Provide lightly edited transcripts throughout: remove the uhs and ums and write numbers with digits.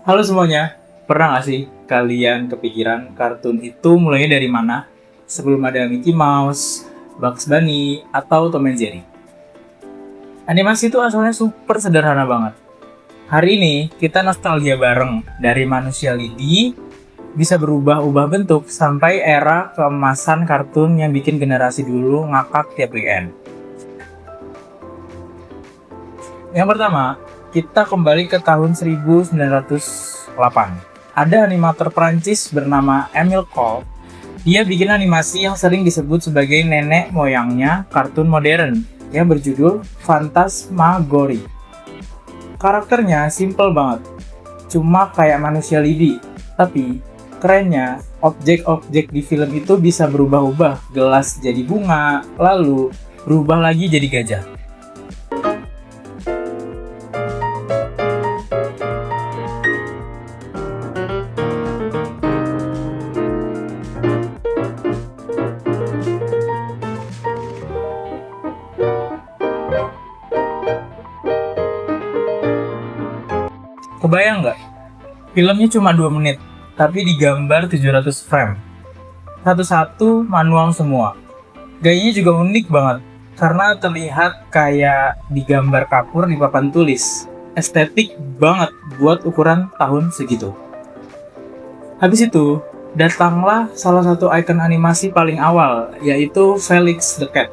Halo semuanya, pernah nggak sih kalian kepikiran kartun itu mulainya dari mana? Sebelum ada Mickey Mouse, Bugs Bunny, atau Tom and Jerry. Animasi itu asalnya super sederhana banget. Hari ini kita nostalgia bareng dari manusia lidi bisa berubah-ubah bentuk sampai era keemasan kartun yang bikin generasi dulu ngakak tiap weekend. Yang pertama, kita kembali ke tahun 1908. Ada animator Prancis bernama Emile Coll. Dia bikin animasi yang sering disebut sebagai nenek moyangnya kartun modern yang berjudul Phantasmagorie. Karakternya simple banget, cuma kayak manusia lidi. Tapi kerennya, objek-objek di film itu bisa berubah-ubah. Gelas jadi bunga, lalu berubah lagi jadi gajah. Kebayang nggak? Filmnya cuma 2 menit, tapi digambar 700 frame. Satu-satu manual semua. Gayanya juga unik banget, karena terlihat kayak digambar kapur di papan tulis. Estetik banget buat ukuran tahun segitu. Habis itu, datanglah salah satu ikon animasi paling awal, yaitu Felix the Cat.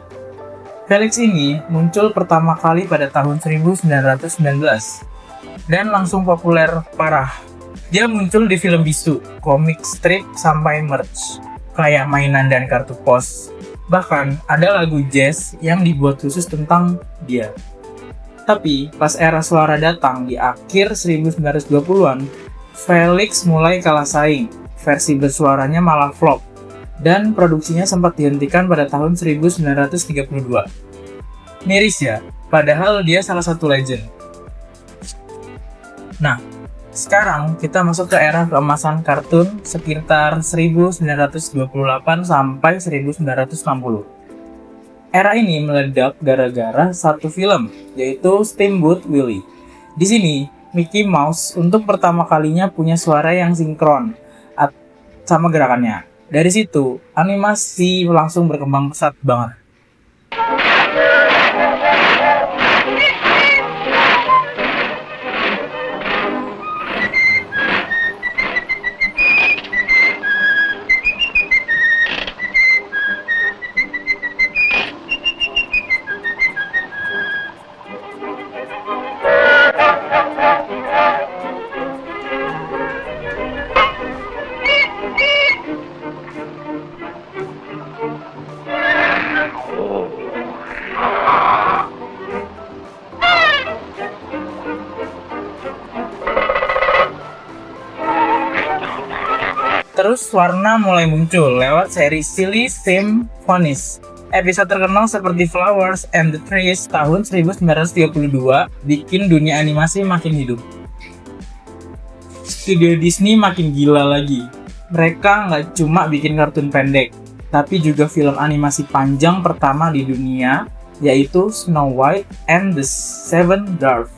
Felix ini muncul pertama kali pada tahun 1919. Dan langsung populer parah. Dia muncul di film bisu, komik strip, sampai merch, kayak mainan dan kartu pos. Bahkan ada lagu jazz yang dibuat khusus tentang dia. Tapi pas era suara datang di akhir 1920-an, Felix mulai kalah saing. Versi bersuaranya malah flop, dan produksinya sempat dihentikan pada tahun 1932. Miris ya, padahal dia salah satu legend. Nah, sekarang kita masuk ke era keemasan kartun sekitar 1928 sampai 1960. Era ini meledak gara-gara satu film, yaitu Steamboat Willie. Di sini, Mickey Mouse untuk pertama kalinya punya suara yang sinkron sama gerakannya. Dari situ, animasi langsung berkembang pesat banget. Terus warna mulai muncul lewat seri Silly Symphonies. Episode terkenal seperti Flowers and the Trees tahun 1932 bikin dunia animasi makin hidup. Studio Disney makin gila lagi. Mereka nggak cuma bikin kartun pendek, tapi juga film animasi panjang pertama di dunia, yaitu Snow White and the Seven Dwarfs.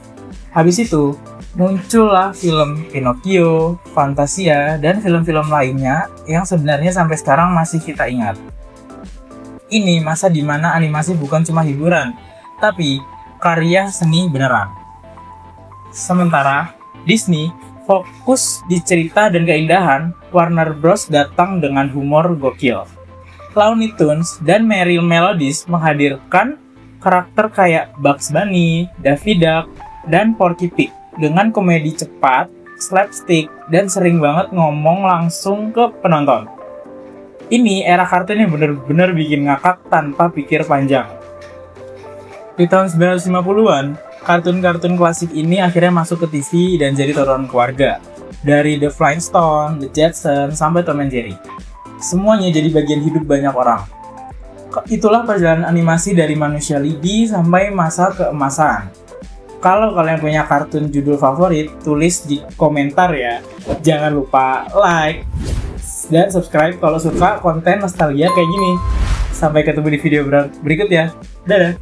Habis itu, muncullah film Pinocchio, Fantasia, dan film-film lainnya yang sebenarnya sampai sekarang masih kita ingat. Ini masa dimana animasi bukan cuma hiburan, tapi karya seni beneran. Sementara Disney fokus di cerita dan keindahan, Warner Bros datang dengan humor gokil. Looney Tunes dan Merry Melodies menghadirkan karakter kayak Bugs Bunny, Daffy Duck, dan Porky Pig dengan komedi cepat, slapstick, dan sering banget ngomong langsung ke penonton. Ini era kartun yang bener-bener bikin ngakak tanpa pikir panjang. Di tahun 1950-an, kartun-kartun klasik ini akhirnya masuk ke TV dan jadi tontonan keluarga. Dari The Flintstones, The Jetsons, sampai Tom and Jerry. Semuanya jadi bagian hidup banyak orang. Itulah perjalanan animasi dari manusia lidi sampai masa keemasan. Kalau kalian punya kartun judul favorit, tulis di komentar ya. Jangan lupa like dan subscribe kalau suka konten nostalgia kayak gini. Sampai ketemu di video berikut ya. Dadah!